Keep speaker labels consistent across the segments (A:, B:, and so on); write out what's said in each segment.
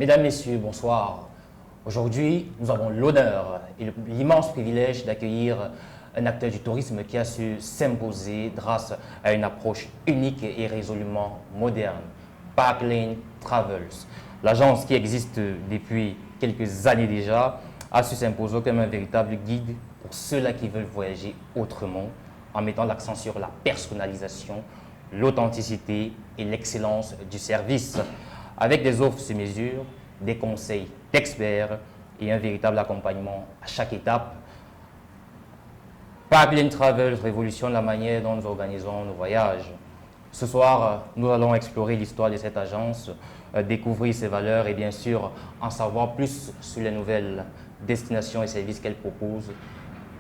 A: Mesdames, Messieurs, bonsoir. Aujourd'hui, nous avons l'honneur et l'immense privilège d'accueillir un acteur du tourisme qui a su s'imposer grâce à une approche unique et résolument moderne, Parklane Travels. L'agence qui existe depuis quelques années déjà a su s'imposer comme un véritable guide pour ceux-là qui veulent voyager autrement, en mettant l'accent sur la personnalisation, l'authenticité et l'excellence du service, avec des offres sur mesure, des conseils d'experts et un véritable accompagnement à chaque étape. Parklane Travels révolutionne la manière dont nous organisons nos voyages. Ce soir, nous allons explorer l'histoire de cette agence, découvrir ses valeurs et bien sûr en savoir plus sur les nouvelles destinations et services qu'elle propose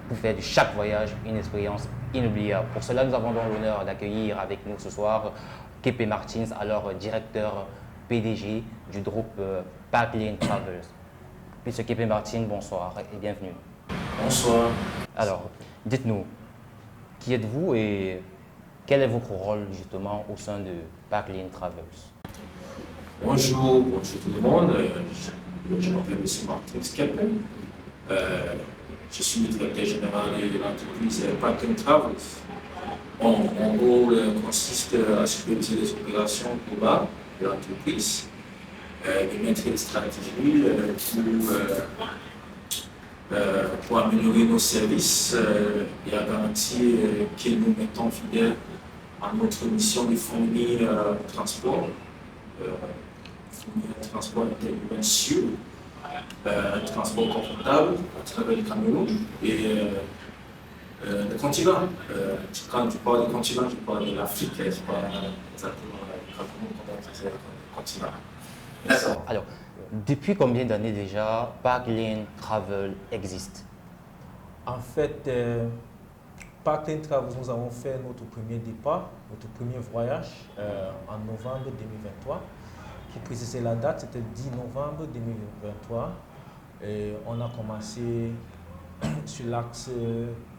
A: pour faire de chaque voyage une expérience inoubliable. Pour cela, nous avons donc l'honneur d'accueillir avec nous ce soir Kepe Martins, alors directeur PDG du groupe Parklane Travels. Monsieur Kepe Martins, bonsoir et bienvenue.
B: Bonsoir.
A: Alors, dites-nous, qui êtes-vous et quel est votre rôle justement au sein de Parklane Travels?
B: Bonjour tout le monde. Je m'appelle M. Martins Kepe. Je suis le directeur général de l'entreprise Parklane Travels. Mon rôle consiste à superviser les opérations globales de l'entreprise, de mettre des stratégies pour améliorer nos services et à garantir que nous mettons fidèles à notre mission de fournir un transport interurbain sûr, un transport confortable à travers le Cameroun et le continent. Quand je parle du continent, je parle de l'Afrique, je parle exactement du Cameroun comme le continent.
A: D'accord. Alors, depuis combien d'années déjà Parklane Travel existe?
C: En fait, Parklane Travels, nous avons fait notre premier départ, notre premier voyage en novembre 2023. Qui précisait la date, c'était le 10 novembre 2023. Et on a commencé sur l'axe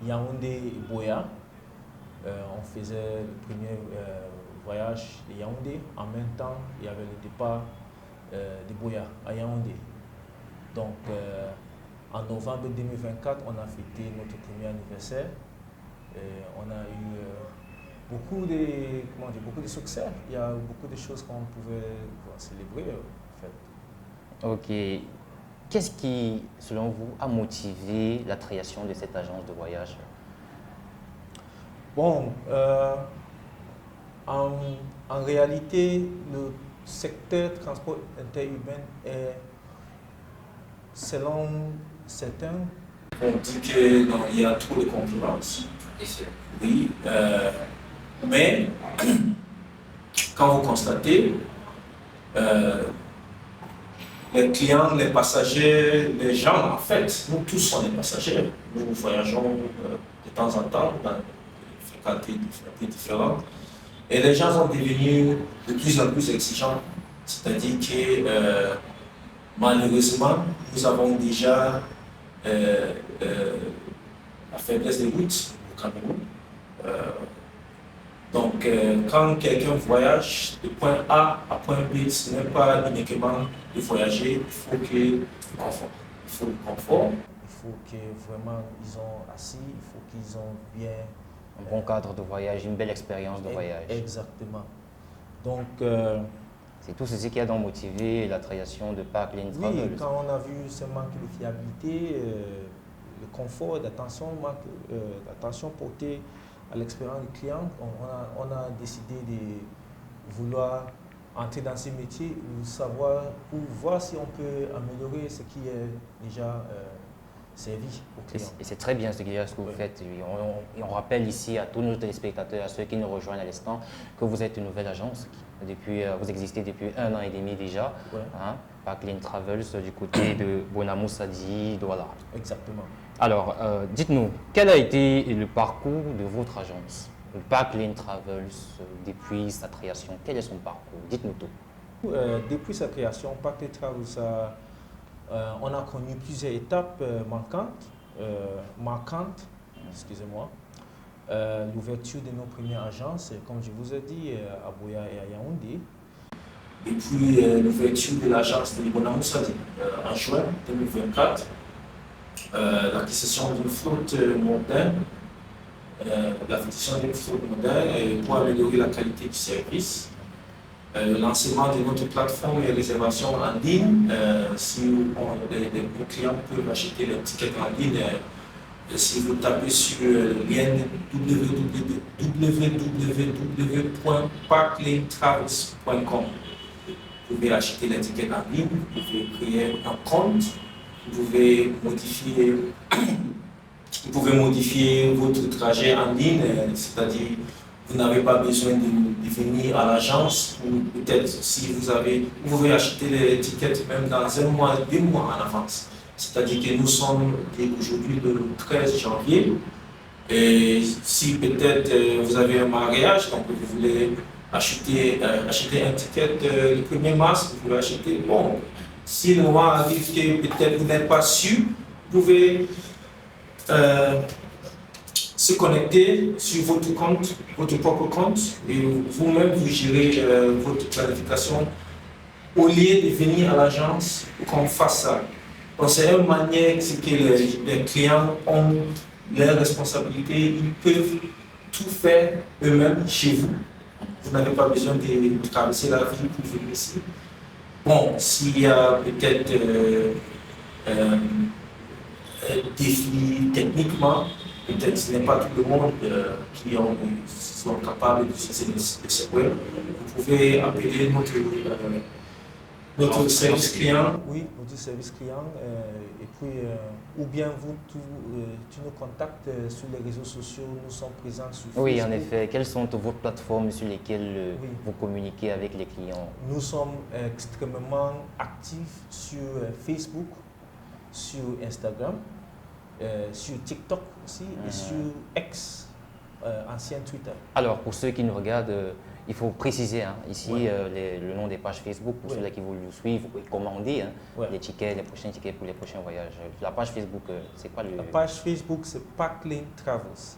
C: Yaoundé-Boya. On faisait le premier voyage de Yaoundé. En même temps, il y avait le départ de Boya à Yaoundé. Donc, en novembre 2024, on a fêté notre premier anniversaire. Et on a eu beaucoup de succès. Il y a beaucoup de choses qu'on pouvait célébrer en fait.
A: Ok. Qu'est-ce qui, selon vous, a motivé la création de cette agence de voyage?
C: Bon, en réalité, le secteur transport interurbain est, selon certains,
B: on dit qu'il y a trop de concurrence. Oui, mais quand vous constatez, les clients, les passagers, les gens, en fait, nous tous sommes des passagers. Nous voyageons de temps en temps dans des fréquentés différentes. Et les gens sont devenus de plus en plus exigeants. C'est-à-dire que malheureusement, nous avons déjà la faiblesse des routes au Cameroun. Donc, quand quelqu'un voyage de point A à point B, ce n'est pas uniquement de voyager, il faut le confort. Il faut le confort.
C: Il faut que vraiment ils ont assis, il faut qu'ils ont bien
A: Un bon cadre de voyage, une belle expérience de voyage.
C: Exactement. Donc,
A: c'est tout ceci qui a donc motivé la création de Parklane Travels.
C: oui, quand on a vu ce manque de fiabilité, le confort, l'attention portée à l'expérience du client, on a décidé de vouloir entrer dans ce métier, pour voir si on peut améliorer ce qui est déjà servi aux clients.
A: Et c'est très bien ce que vous faites. Et on rappelle ici à tous nos téléspectateurs, à ceux qui nous rejoignent à l'instant, que vous êtes une nouvelle agence. Vous existez depuis 1 an et demi déjà.
C: Ouais.
A: Hein, Parklane Travels du côté de Bonamoussadi, Douala.
C: Exactement.
A: Alors, dites-nous, quel a été le parcours de votre agence, le Parklane Travels, depuis sa création? Quel est son parcours? Dites-nous tout.
C: Depuis sa création, Parklane Travels on a connu plusieurs étapes marquantes, excusez-moi. L'ouverture de nos premières agences, comme je vous ai dit, à Boya et à Yaoundé.
B: et puis l'ouverture de l'agence de Libona Moussadi en juin 2024, l'acquisition d'une flotte moderne, pour améliorer la qualité du service, le lancement de notre plateforme et réservation en ligne. Si les clients peuvent acheter les tickets en ligne, si vous tapez sur le lien www.parklinetravels.com, vous pouvez acheter les tickets en ligne, vous pouvez créer un compte, vous pouvez modifier votre trajet en ligne, c'est-à-dire vous n'avez pas besoin de venir à l'agence, ou peut-être si vous pouvez acheter les tickets même dans 1 mois, 2 mois en avance. C'est-à-dire que nous sommes aujourd'hui le 13 janvier, et si peut-être vous avez un mariage, donc vous voulez acheter un ticket le 1er mars, vous pouvez acheter, bon, si le moment arrive que peut-être vous n'êtes pas sûr, vous pouvez se connecter sur votre compte, votre propre compte, et vous-même vous gérez votre planification au lieu de venir à l'agence pour qu'on fasse ça. Donc c'est une manière que les clients ont leurs responsabilités, ils peuvent tout faire eux-mêmes chez vous. Vous n'avez pas besoin de traverser la ville pour venir ici. Bon, s'il y a peut-être défi techniquement, peut-être ce n'est pas tout le monde qui sont capables d'utiliser le site web. Vous pouvez appeler notre service client.
C: Oui, notre service client. Et puis, ou bien tu nous contactes sur les réseaux sociaux, nous sommes présents sur Facebook.
A: Oui, en effet. Quelles sont vos plateformes sur lesquelles vous communiquez avec les clients?
C: Nous sommes extrêmement actifs sur Facebook, sur Instagram, sur TikTok aussi, et sur X, ancien Twitter.
A: Alors, pour ceux qui nous regardent, il faut préciser ici le nom des pages Facebook pour ceux qui veulent nous suivre et commander les tickets, les prochains tickets pour les prochains voyages. La page Facebook, c'est quoi le...
C: La page Facebook, c'est Parklane Travels.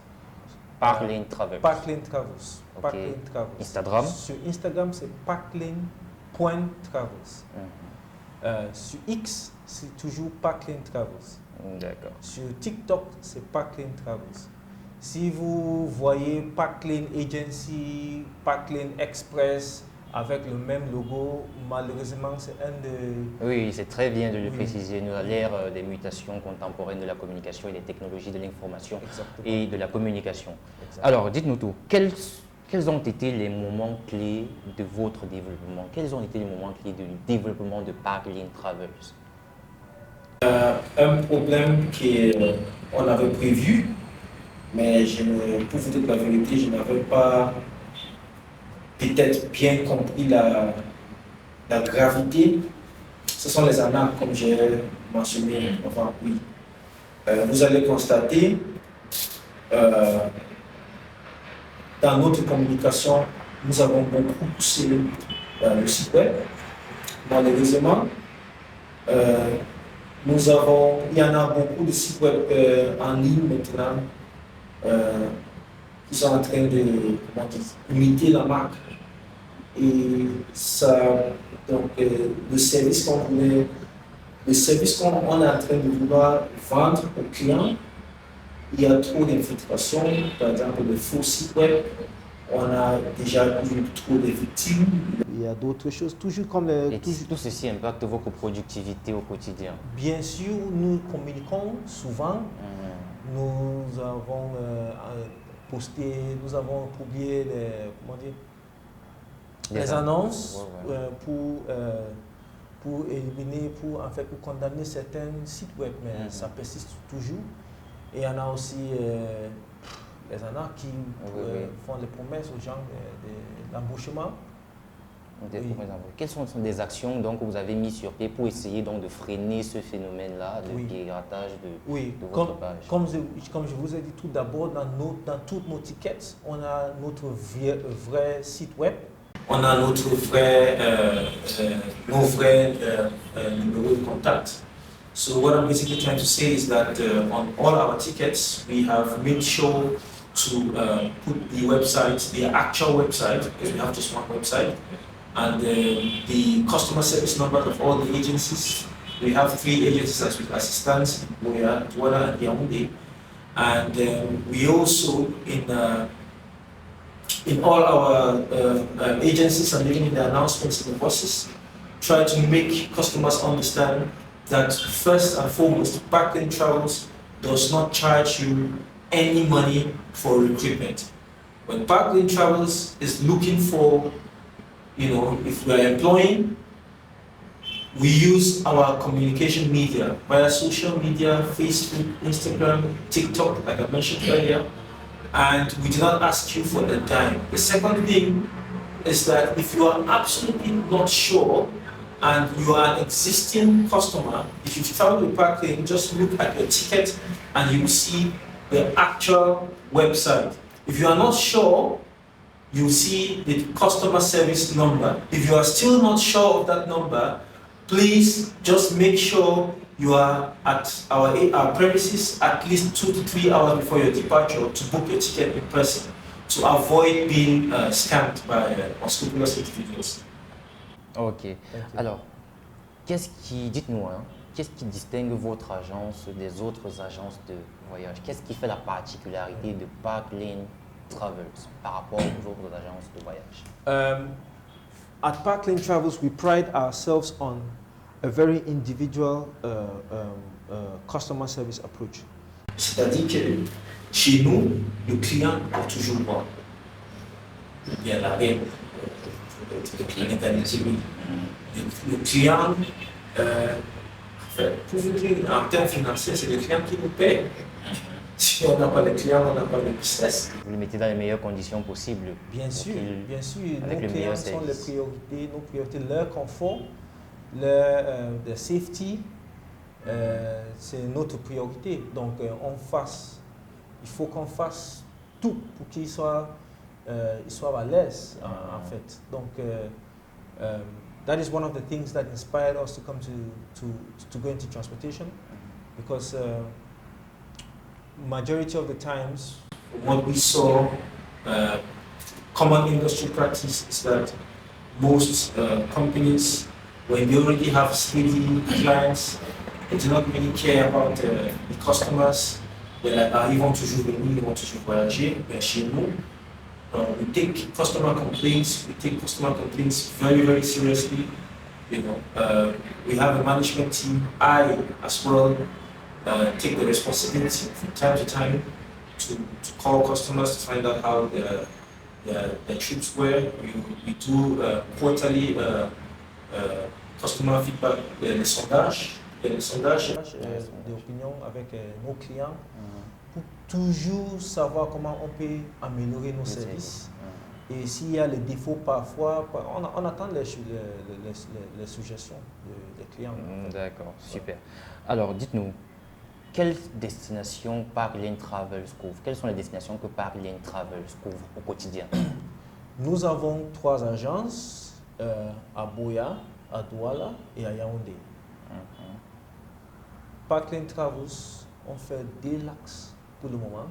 A: Parklane Travels.
C: Parklane Travels.
A: Okay.
C: Parklane Travels.
A: Instagram?
C: Sur Instagram, c'est parklane.travels. Sur X, c'est toujours Parklane Travels.
A: D'accord.
C: Sur TikTok, c'est Parklane Travels. Si vous voyez Parklane Agency, Parklane Express avec le même logo, malheureusement, c'est un de...
A: Oui, c'est très bien de le préciser. Nous, à l'ère des mutations contemporaines de la communication et des technologies de l'information et de la communication. Exactement. Alors, dites-nous tout. Quels ont été les moments clés de votre développement? Quels ont été les moments clés du développement de Parklane Travels?
B: Un problème qu'on avait prévu, mais pour vous dire la vérité, je n'avais pas peut-être bien compris la gravité. Ce sont les arnaques, comme j'ai mentionné avant. Oui. Vous allez constater, dans notre communication, nous avons beaucoup poussé le site web. Malheureusement, il y en a beaucoup de sites web en ligne maintenant qui sont en train de imiter la marque. Et ça, donc, le service qu'on est en train de vouloir vendre aux clients, il y a trop d'infiltration, par exemple le faux site web. On a déjà eu trop de victimes.
C: Il y a d'autres choses, toujours comme
A: tout ceci impacte votre productivité au quotidien? Bien
C: sûr, nous communiquons souvent. Nous avons posté, nous avons publié les annonces pour éliminer, pour condamner certains sites web, mais ça persiste toujours. Et il y en a aussi les arnaques qui font des promesses aux gens d'embauchement.
A: Quelles sont des actions donc, que vous avez mises sur pied pour essayer donc, de freiner ce phénomène-là de piratage de votre page?
C: Comme je vous ai dit tout d'abord, dans toutes nos tickets, on a notre vrai site web.
B: On a nos vrais numéros de contact. So what I'm basically trying to say is that on all our tickets, we have made sure to put the website, the actual website, because we have just one website, and the customer service number of all the agencies. We have 3 agencies as assistants, Buea, Douala, and Yaoundé. And we also, in all our agencies and even in the announcements in the buses, try to make customers understand that first and foremost, Parklane Travels does not charge you any money for recruitment. When Parklane Travels is looking for, if we are employing, we use our communication media via social media, Facebook, Instagram, TikTok, like I mentioned earlier, and we do not ask you for a dime. The second thing is that if you are absolutely not sure and you are an existing customer, if you travel with Parklane, just look at your ticket and you will see the actual website. If you are not sure, you see the customer service number. If you are still not sure of that number, please just make sure you are at our premises at least 2 to 3 hours before your departure to book your ticket in person to avoid being scammed by unscrupulous individuals.
A: Ok. Alors, dites-nous, qu'est-ce qui distingue votre agence des autres agences de voyage? Qu'est-ce qui fait la particularité de Parklane Travels par rapport aux autres agences de voyage?
C: At Parklane Travels, we pride ourselves on a very individual customer service approach.
B: C'est-à-dire que chez nous, le client est toujours moi. Bien la règle, le client est un individu. Le client, pour vous dire, en termes financiers, c'est le client qui nous paie. Si on n'a pas de client, on n'a pas de business.
A: Vous les mettez dans les meilleures conditions possibles.
C: Bien sûr, bien sûr.
A: Avec
C: Nos clients sont les priorités, nos priorités, leur confort, leur safety, c'est notre priorité. Donc, il faut qu'on fasse tout pour qu'ils soient à l'aise, en fait. Donc, that is one of the things that inspired us to come to go into transportation, because majority of the times,
B: what we saw, common industry practice is that most companies, when they already have steady clients, they do not really care about the customers. They're like, ils vont toujours venir, ils vont toujours voyager. Mais chez nous, we take customer complaints very, very seriously. We have a management team. I, as well, take the responsibility from time to time to call customers to find out how their trips were. We do quarterly customer feedback, des sondages
C: d'opinion avec nos clients pour toujours savoir comment on peut améliorer nos services. Et s'il y a des défauts parfois, on attend les suggestions des clients.
A: D'accord, super. Alors, dites-nous, quelles destinations Parklane Travels couvre? Quelles sont les destinations que Parklane Travels couvre au quotidien?
C: Nous avons 3 agences à Buea, à Douala et à Yaoundé. Parklane Travels, on fait 2 lacs pour le moment.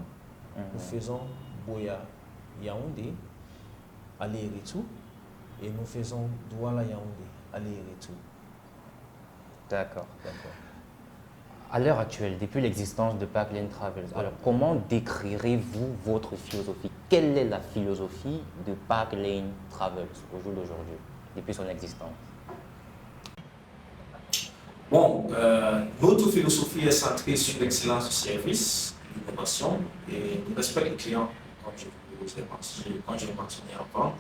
C: Nous faisons Buea, Yaoundé, aller et retour, et nous faisons Douala, Yaoundé, aller et retour.
A: D'accord. À l'heure actuelle, depuis l'existence de Parklane Travels, alors comment décrirez-vous votre philosophie? Quelle est la philosophie de Parklane Travels au jour d'aujourd'hui, depuis son existence?
B: Bon, notre philosophie est centrée sur l'excellence du service, l'innovation et le respect des clients, comme je l'ai mentionné avant.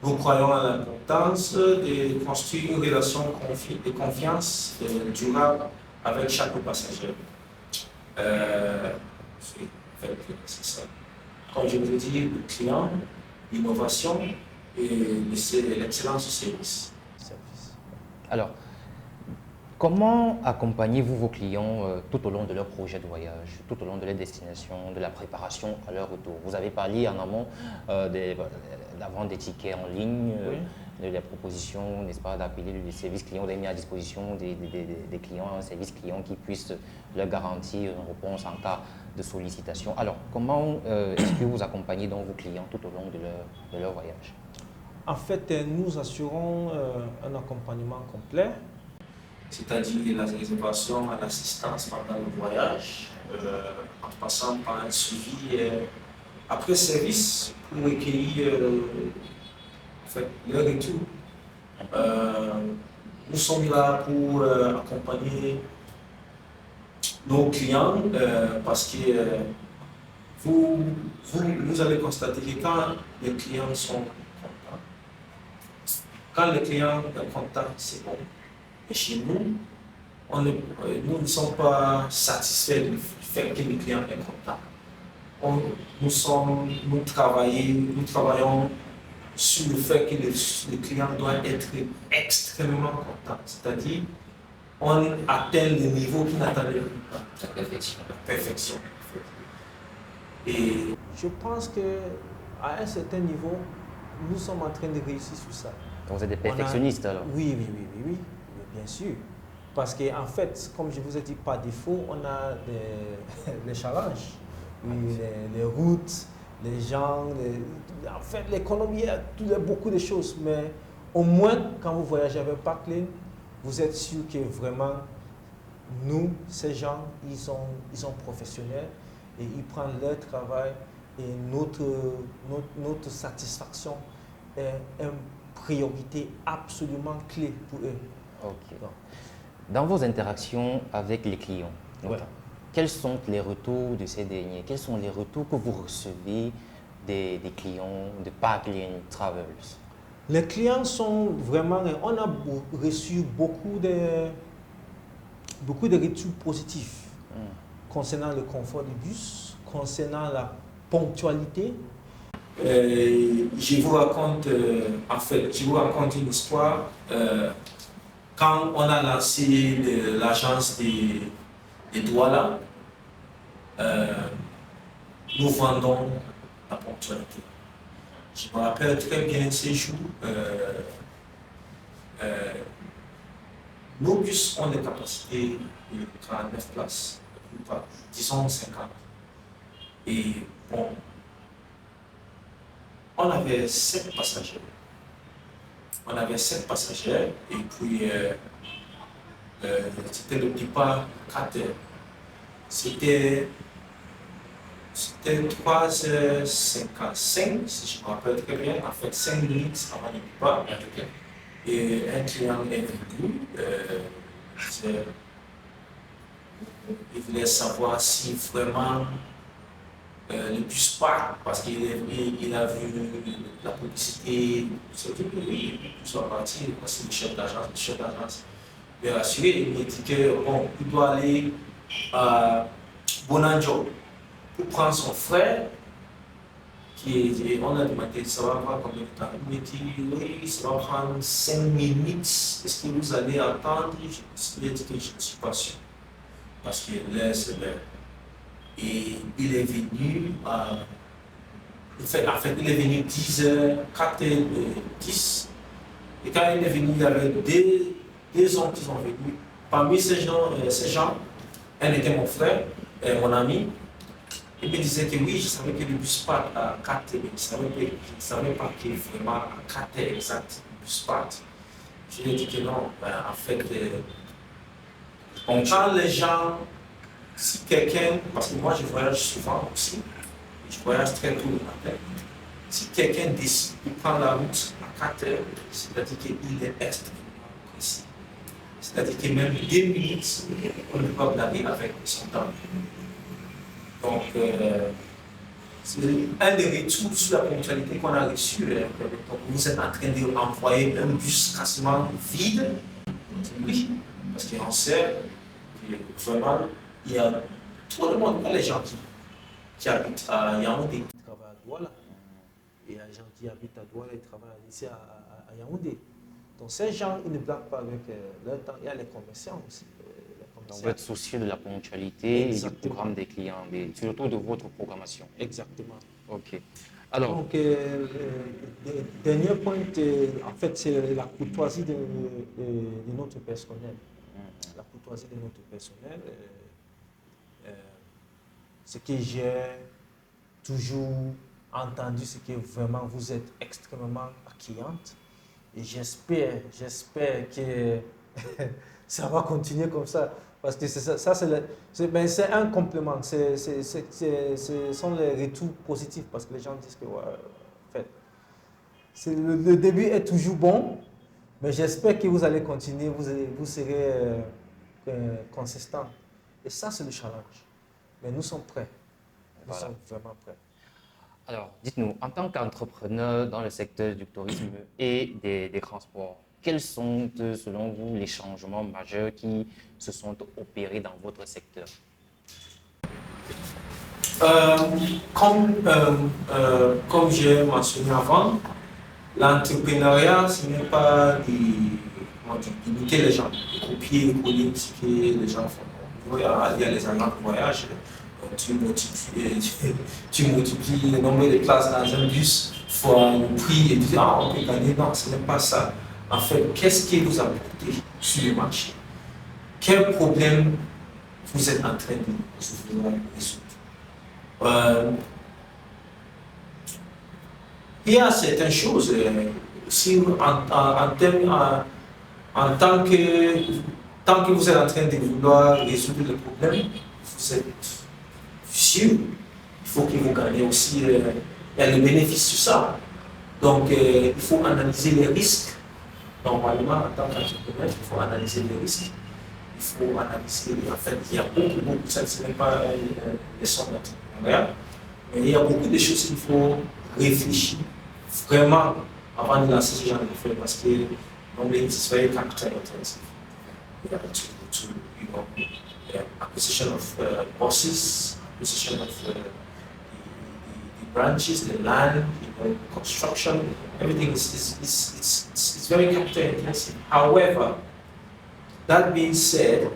B: Nous croyons à l'importance de construire une relation de confiance durable avec chaque passager. C'est ça. Comme je vous l'ai dit, le client, l'innovation et l'excellence du service.
A: Alors, comment accompagnez-vous vos clients tout au long de leur projet de voyage, tout au long de leur destination, de la préparation à leur retour? Vous avez parlé en amont de la vente des tickets en ligne, de la proposition, n'est-ce pas, d'appeler le service client. Vous avez mis à disposition des clients, un service client qui puisse leur garantir une réponse en cas de sollicitation. Alors, comment est-ce que vous accompagnez donc vos clients tout au long de leur voyage?
C: En fait, nous assurons un accompagnement complet.
B: C'est-à-dire la réservation à l'assistance pendant le voyage, en passant par un suivi après service pour recueillir en fait, le retour. Nous sommes là pour accompagner nos clients parce que vous allez constater que quand les clients sont contents, quand les clients sont contents, c'est bon. Et chez nous, nous ne sommes pas satisfaits du fait que le client est content. Nous travaillons sur le fait que le client doit être extrêmement content. C'est-à-dire, on atteint le niveau qu'il n'attendait pas.
A: La perfection.
B: La perfection. Et
C: Je pense qu'à un certain niveau, nous sommes en train de réussir sur ça.
A: Donc vous êtes des perfectionnistes alors?
C: Oui, bien sûr. Parce qu'en fait, comme je vous ai dit, par défaut, on a les challenges. Oui, les routes, les gens, en fait, l'économie, il y a beaucoup de choses. Mais au moins, quand vous voyagez avec Parklane, vous êtes sûr que vraiment, nous, ces gens, ils sont professionnels et ils prennent leur travail et notre satisfaction est une priorité absolument clé pour eux.
A: Ok. Dans vos interactions avec les clients,
C: Ouais.
A: quels sont les retours de ces derniers? Quels sont les retours que vous recevez des clients de Parklane Travels?
C: Les clients sont vraiment... On a reçu beaucoup de retours positifs concernant le confort du bus, concernant la ponctualité.
B: je vous raconte, une histoire. Quand on a lancé l'agence des Douala, nous vendons la ponctualité. Je me rappelle très bien ces jours. Nos bus ont des capacités de 49 places, disons 50. Et bon, on avait 7 passagers. Et puis c'était le départ 4 heures. C'était 3h55, si je me rappelle très bien, en fait 5 minutes avant le départ. Et un client est venu, il voulait savoir si vraiment le bus part, parce qu'il a vu la publicité, il s'est dit que oui, le bus va partir, parce que le chef d'agence lui a rassuré, il m'a dit que bon, il doit aller à Bonanjo pour prendre son frère. On a demandé ça va prendre combien de temps. Il m'a dit oui, ça va prendre 5 minutes. Est-ce que vous allez attendre? Je lui ai dit que je ne suis pas sûr. Parce que là, c'est l'heure. Et il est venu il est venu 10h, 4h10. Et quand il est venu, il y avait deux hommes qui sont venus. Parmi ces gens, un était mon frère, mon ami. Il me disait que oui, je savais que le bus part à 4h, mais je ne savais pas que vraiment à 4h exact, le bus part. Je lui ai dit que non, en fait, quand les gens, si quelqu'un, parce que moi je voyage souvent aussi, je voyage très tôt le matin, si quelqu'un décide de prendre la route à 4h, c'est-à-dire qu'il est extrêmement précis. C'est-à-dire que même 2 minutes, on ne peut pas blaguer avec son temps. Donc, c'est un des retours sur la ponctualité qu'on a reçu. Donc, vous êtes en train d'envoyer un bus quasiment vide. Oui, parce qu'on sait que vraiment, il y a tout le monde, pas les gens qui habitent à Yaoundé.
C: Ils travaillent à Douala. Et les gens qui habitent à Douala, ils travaillent ici à Yaoundé. Donc ces gens, ils ne blaguent pas avec leur temps. Il y a les commerçants aussi.
A: Donc vous êtes soucieux de la ponctualité
C: Exactement.
A: et du programme des clients, mais surtout de votre programmation.
C: Exactement.
A: Ok. Alors,
C: Donc, le dernier point, en fait, c'est la courtoisie de notre personnel. La courtoisie de notre personnel, ce que j'ai toujours entendu ce que vraiment vous êtes extrêmement accueillante. Et j'espère que ça va continuer comme ça. Parce que c'est un complément. Ce sont les retours positifs parce que les gens disent que ouais, en fait, le début est toujours bon, mais j'espère que vous allez continuer, vous serez consistant. Et ça, c'est le challenge. Mais nous sommes prêts. Nous
A: Voilà.
C: sommes vraiment prêts.
A: Alors, dites-nous, en tant qu'entrepreneur dans le secteur du tourisme et des transports, quels sont, selon vous, les changements majeurs qui se sont opérés dans votre secteur?
B: Comme j'ai mentionné avant, l'entrepreneuriat, ce n'est pas d'imiter les gens, de copier, coller ce que les gens font. Il y a les agents de voyage, tu multiplies le nombre de places dans un bus fois le prix et tu dis, ah, on peut gagner. Non, ce n'est pas ça. En fait, qu'est-ce que vous apportez sur le marché? Quel problème vous êtes en train de résoudre? Il y a certaines choses, si tant que vous êtes en train de vouloir résoudre le problème, vous êtes sûr, il faut que vous gagnez aussi le bénéfice sur ça. Donc, il faut analyser les risques. Normalement, en tant qu'entrepreneur, il faut analyser les risques. Il faut analyser, en fait, il y a beaucoup, ça ne serait pas les sommes d'entrepreneuriat, mais il y a beaucoup de choses qu'il faut réfléchir vraiment avant de lancer ce genre d'affaires parce que normally it's very capital intensive. You have to acquisition of buses, acquisition of the branches, the land, construction, everything is very capital intensive. However, that being said,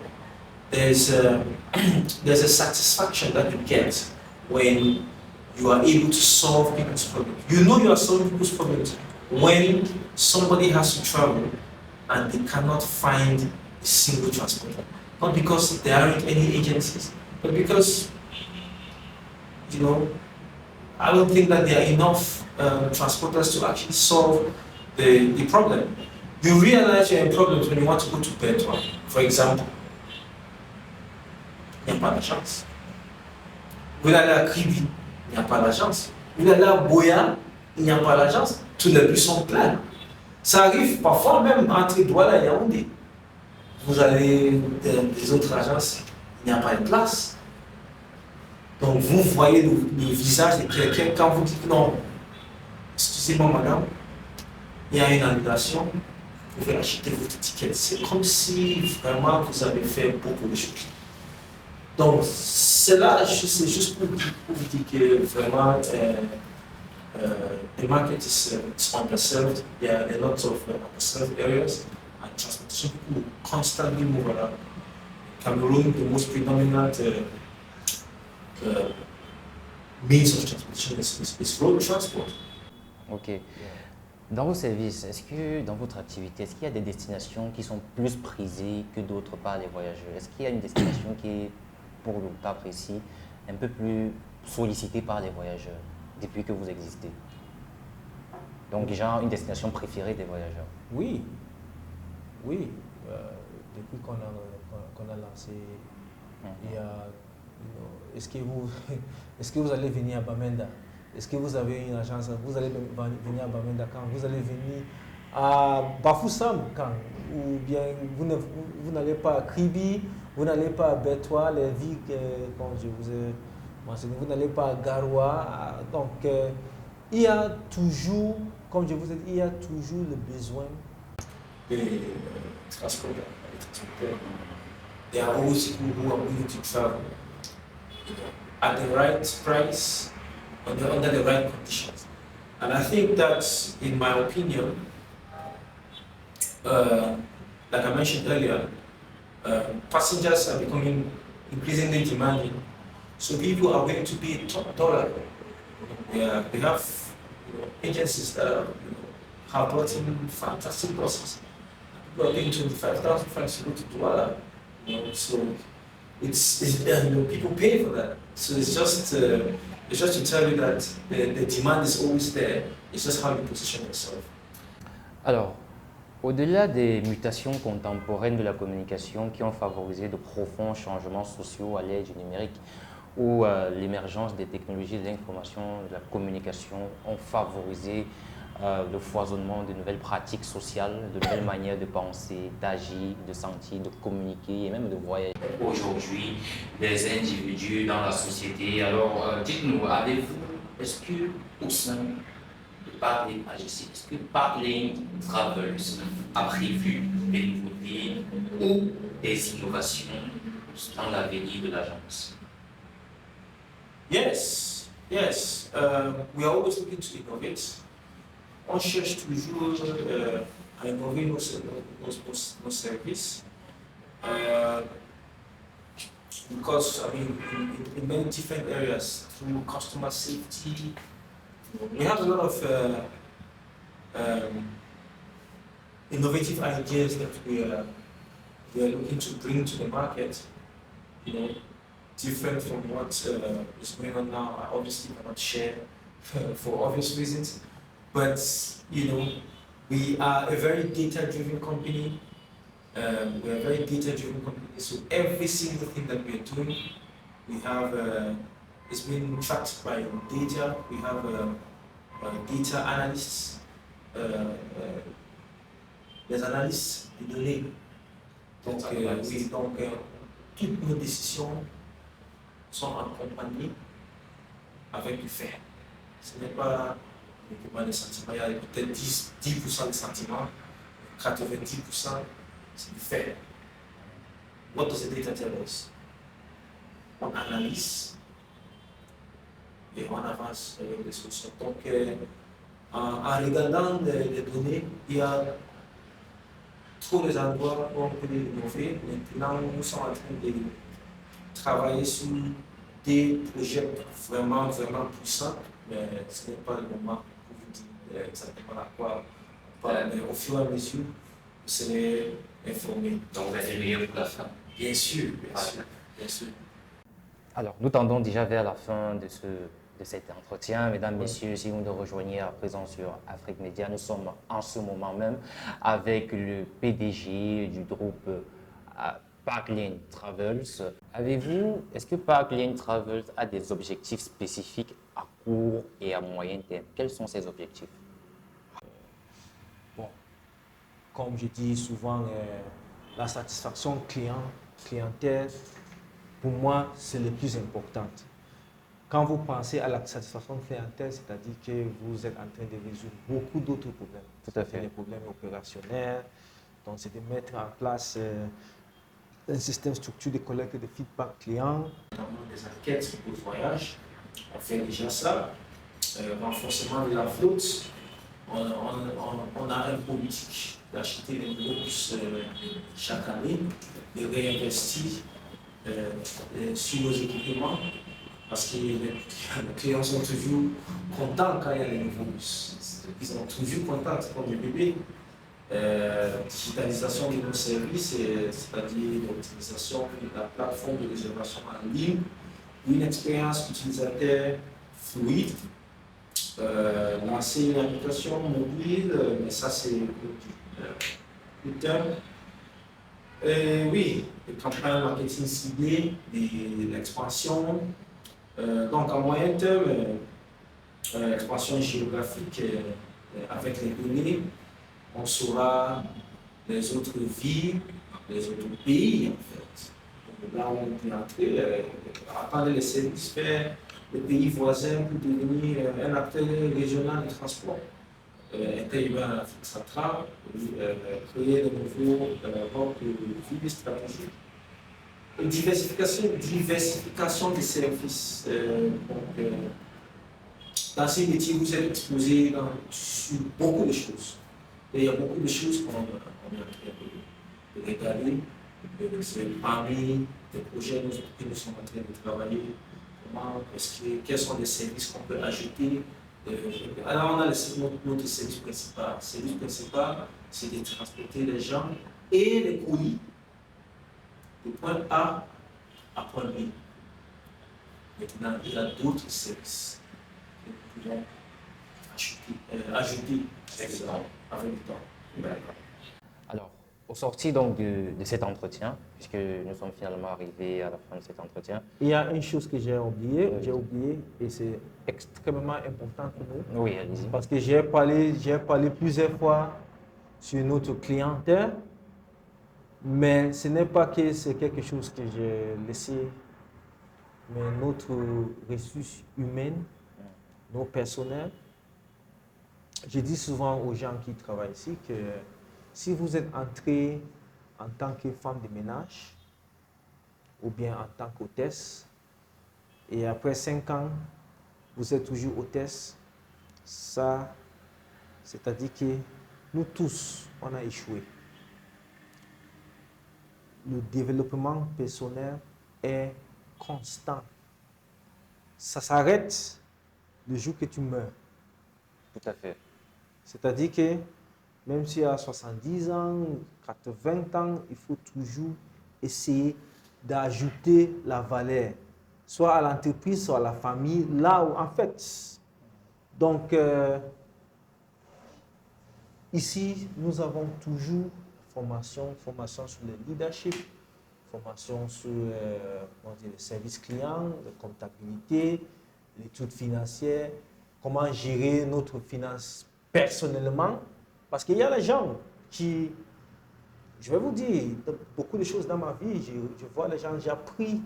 B: there's a satisfaction that you get when you are able to solve people's problems. You know you are solving people's problems when somebody has to travel and they cannot find a single transporter. Not because there aren't any agencies, but because, I don't think that there are enough transporters to actually solve the problem. You realize you're in problems when you want to go to Betua, for example. Il n'y a pas d'agence. Vous allez à Kribi, il n'y a pas d'agence. Vous allez à Boya, il n'y a pas d'agence. Tous les bus sont pleins. Ça arrive parfois même entre Douala et Yaoundé. Vous allez dans des autres agences, il n'y a pas de place. Donc vous voyez le visage de quelqu'un quand vous dites non, excusez-moi madame, il y a une annulation, vous pouvez acheter votre ticket. C'est comme si vraiment vous avez fait beaucoup de choses. Donc c'est là, c'est juste pour vous dire que vraiment the market is underserved. There are a lot of underserved areas and transportation people constantly move around. Cameroon, the most predominant means of transportation is road transport.
A: Ok. Dans vos services, est-ce que dans votre activité, est-ce qu'il y a des destinations qui sont plus prisées que d'autres par les voyageurs? Est-ce qu'il y a une destination qui est, pour le cas précis, un peu plus sollicitée par les voyageurs depuis que vous existez? Donc déjà une destination préférée des voyageurs?
C: Oui. Depuis qu'on a lancé, il y a, est-ce que vous allez venir à Bamenda? Est-ce que vous avez une agence? Vous allez venir à Bamenda quand? Vous allez venir à Bafoussam quand? Ou bien vous n'allez pas à Kribi, vous n'allez pas à Betua, les villes comme je vous ai mentionné, vous n'allez pas à Garoua. Donc, il y a toujours, comme je vous ai dit, il y a toujours le besoin.
B: Les transporteurs. There are always people who are willing to travel at the right price, under the right conditions. And I think that, in my opinion, like I mentioned earlier, passengers are becoming increasingly demanding. So people are willing to pay top dollar. They have agencies that have brought in fantastic buses. People are paying 25,000 francs to go to Douala. So people pay for that. So it's just to tell you that the demand is always there. It's just how you position yourself.
A: Alors, au-delà des mutations contemporaines de la communication qui ont favorisé de profonds changements sociaux à l'ère du numérique, où l'émergence des technologies de l'information et de la communication ont favorisé le foisonnement de nouvelles pratiques sociales, de nouvelles manières de penser, d'agir, de sentir, de communiquer et même de voyager. Aujourd'hui, des individus dans la société. Alors, dites-nous, est-ce que au sein de Parklane AGC, est-ce que Parklane Travels a prévu des nouveautés ou des innovations dans l'avenir de l'agence?
B: Yes. We are always looking to innovate. On cherche toujours à innover nos services. Because I mean, in many different areas, through customer safety, we have a lot of innovative ideas that we are looking to bring to the market. You know, different from what is going on now. I obviously cannot share for obvious reasons, but you know, we are a very data-driven company. We are a very data-driven company. So every single thing that we are doing, we have it's been tracked by data. We have data analysts, des analystes de données. Donc, toutes nos décisions sont accompagnées avec du fait. Ce n'est pas uniquement des sentiments, il y a peut-être 10% de sentiments, 90% c'est du fait. What does the data tell us? On analyse et on avance avec des solutions. Donc, en regardant les données, il y a trop des endroits où on peut les innover. Maintenant, nous sommes en train de travailler sur des projets vraiment puissants, mais ce n'est pas le moment pour vous dire exactement à quoi. Mais au fur et à mesure, vous serez informés.
A: Donc, vous êtes meilleur pour la fin.
B: Bien sûr.
A: Alors, nous tendons déjà vers la fin de cet entretien. Mesdames, Messieurs, si vous nous rejoignez à présent sur Afrique Média, nous sommes en ce moment même avec le PDG du groupe Parklane Travels. Est-ce que Parklane Travels a des objectifs spécifiques à court et à moyen terme? Quels sont ces objectifs?
C: Bon, comme je dis souvent, la satisfaction clientèle, pour moi, c'est le plus important. Quand vous pensez à la satisfaction clientèle, c'est-à-dire que vous êtes en train de résoudre beaucoup d'autres problèmes.
A: Tout à fait.
C: Les problèmes opérationnels, donc c'est de mettre en place un système structuré de collecte de feedback client.
B: Notamment des enquêtes de voyage, on fait déjà ça. Renforcement de la flotte, on a un politique d'acheter des bus chaque année, de réinvestir sur nos équipements, parce que les clients sont toujours contents quand il y a les nouveaux bus. Ils sont toujours contents, c'est comme des bébés. Digitalisation de nos services, c'est-à-dire l'optimisation de la plateforme de réservation en ligne, une expérience utilisateur fluide, lancer une application mobile, mais ça c'est le terme. Oui, les campagnes marketing ciblées, l'expansion. Donc en moyen terme, l'expansion géographique avec les données. On saura les autres villes, les autres pays en fait. Donc, là, on peut entrer, attendre les services, faire les pays voisins pour devenir un acteur régional de transport, intégrer à l'Afrique centrale, créer de nouveaux hubs de vie stratégique. Diversification des services. Dans ces métiers, vous êtes exposé sur beaucoup de choses. Et il y a beaucoup de choses qu'on est en train de regarder. C'est parmi les projets que nous sommes en train de travailler. Quels sont les services qu'on peut ajouter? Alors, on a notre service principal. Le service principal, c'est de transporter les gens et les colis du point A apprendre lui. Maintenant, il y a d'autres services que nous pouvons ajouter avec le temps.
A: D'accord. Alors, au sorti donc de cet entretien, puisque nous sommes finalement arrivés à la fin de cet entretien.
C: Il y a une chose que j'ai oublié, et c'est extrêmement important pour nous.
A: Oui, allez-y.
C: Parce que j'ai parlé plusieurs fois sur notre clientèle, mais ce n'est pas que c'est quelque chose que j'ai laissé, mais notre ressource humaine, nos personnels. Je dis souvent aux gens qui travaillent ici que si vous êtes entré en tant que femme de ménage ou bien en tant qu'hôtesse, et après 5 ans, vous êtes toujours hôtesse, ça, c'est-à-dire que nous tous, on a échoué. Le développement personnel est constant. Ça s'arrête le jour que tu meurs.
A: Tout à fait.
C: C'est-à-dire que même si à 70 ans, 80 ans, il faut toujours essayer d'ajouter la valeur, soit à l'entreprise, soit à la famille, là où en fait. Donc, ici, nous avons toujours formation sur le leadership, formation sur le service client, la comptabilité, l'étude financière, comment gérer notre finance personnellement. Parce qu'il y a des gens qui, je vais vous dire, beaucoup de choses dans ma vie, je vois les gens, j'ai appris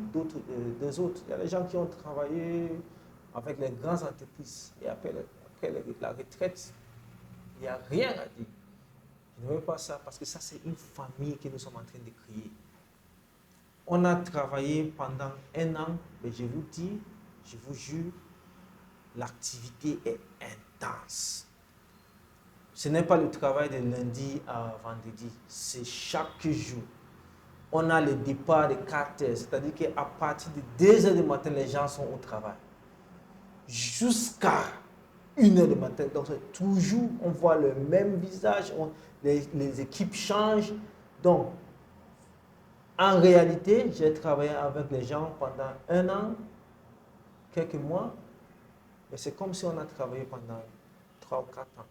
C: des autres. Il y a des gens qui ont travaillé avec les grandes entreprises et après la retraite, il n'y a rien à dire. Je ne veux pas ça parce que ça, c'est une famille que nous sommes en train de créer. On a travaillé pendant 1 an, mais je vous dis, je vous jure, l'activité est intense. Ce n'est pas le travail de lundi à vendredi, c'est chaque jour. On a le départ de 4 heures, c'est-à-dire qu'à partir de 2 heures du matin, les gens sont au travail. Jusqu'à 1 heure du matin, donc toujours on voit le même visage, les équipes changent. Donc, en réalité, j'ai travaillé avec les gens pendant 1 an, quelques mois, mais c'est comme si on a travaillé pendant 3 ou 4 ans.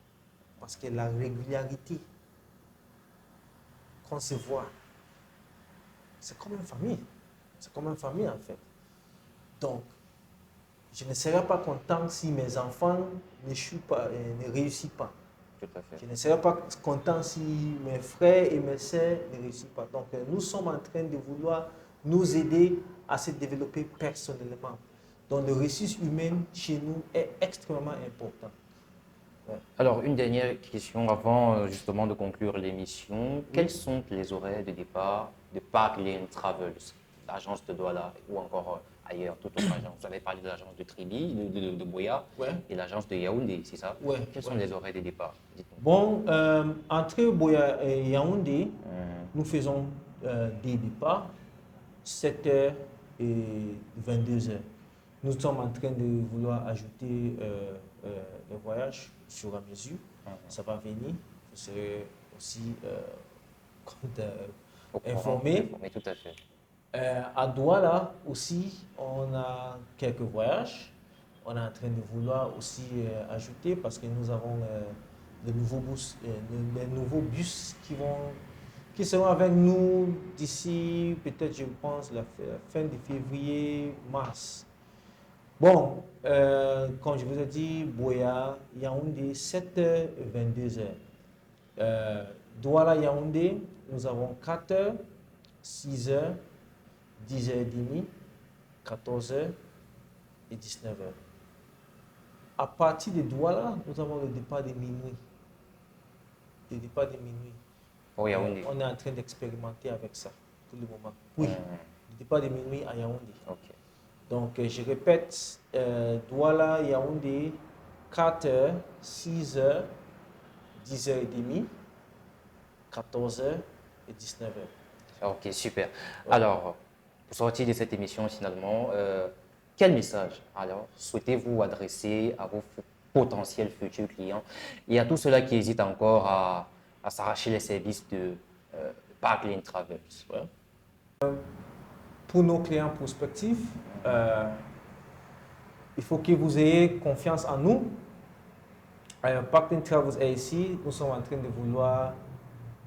C: Parce que la régularité qu'on se voit, c'est comme une famille. C'est comme une famille en fait. Donc, je ne serais pas content si mes enfants n'échouent pas, ne réussissent pas.
A: Tout à fait.
C: Je ne serais pas content si mes frères et mes sœurs ne réussissent pas. Donc, nous sommes en train de vouloir nous aider à se développer personnellement. Donc, le ressource humaine chez nous est extrêmement important.
A: Ouais. Alors, une dernière question avant justement de conclure l'émission. Oui. Quels sont les horaires de départ de Parkland Travels, l'agence de Douala ou encore ailleurs, toute autre agence? Vous avez parlé de l'agence de Tribi, de Boya,
C: ouais,
A: et l'agence de Yaoundé, c'est ça?
C: Ouais.
A: Quels sont les horaires de départ?
C: Bon, entre Boya et Yaoundé, nous faisons des départs 7h et 22h. Nous sommes en train de vouloir ajouter les voyages sur à mesure. Ça va venir. Vous serez aussi informé.
A: Tout à fait.
C: À Douala aussi, on a quelques voyages. On est en train de vouloir aussi ajouter parce que nous avons les nouveaux bus qui seront avec nous d'ici peut-être, je pense, la fin de février, mars. Bon, comme je vous ai dit, Boya, Yaoundé, 7h et 22h. Douala, Yaoundé, nous avons 4h, 6h, 10h30, 14h et 19h. À partir de Douala, nous avons le départ de minuit. Le départ de minuit.
A: Oh, Yaoundé.
C: On est en train d'expérimenter avec ça pour le moment. Oui, le départ de minuit à Yaoundé.
A: Okay.
C: Donc, je répète, Douala, Yaoundé, 4h, 6h, 10h30, 14h et 19h.
A: Ok, super. Ouais. Alors, pour sortir de cette émission, finalement, quel message alors souhaitez-vous adresser à vos potentiels futurs clients et à tous ceux-là qui hésitent encore à s'arracher les services de Parkland Travels?
C: Ouais. pour nos clients prospectifs, il faut que vous ayez confiance en nous. Pactin Travels est ici. Nous sommes en train de vouloir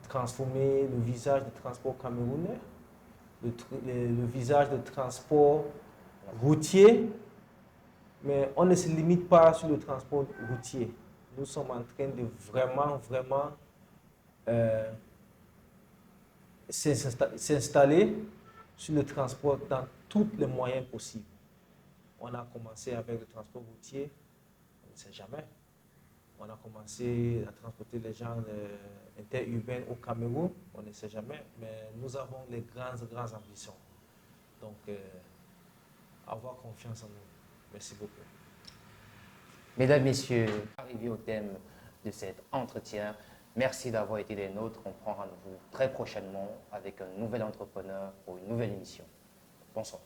C: transformer le visage du transport camerounais, le visage du transport routier, mais on ne se limite pas sur le transport routier. Nous sommes en train de vraiment s'installer sur le transport dans tous les moyens possibles. On a commencé avec le transport routier, on ne sait jamais. On a commencé à transporter les gens interurbains au Cameroun, on ne sait jamais, mais nous avons les grandes ambitions. Donc, avoir confiance en nous. Merci beaucoup.
A: Mesdames, Messieurs, arrivé au thème de cet entretien, merci d'avoir été des nôtres. On prend rendez-vous très prochainement avec un nouvel entrepreneur pour une nouvelle émission. Bonsoir.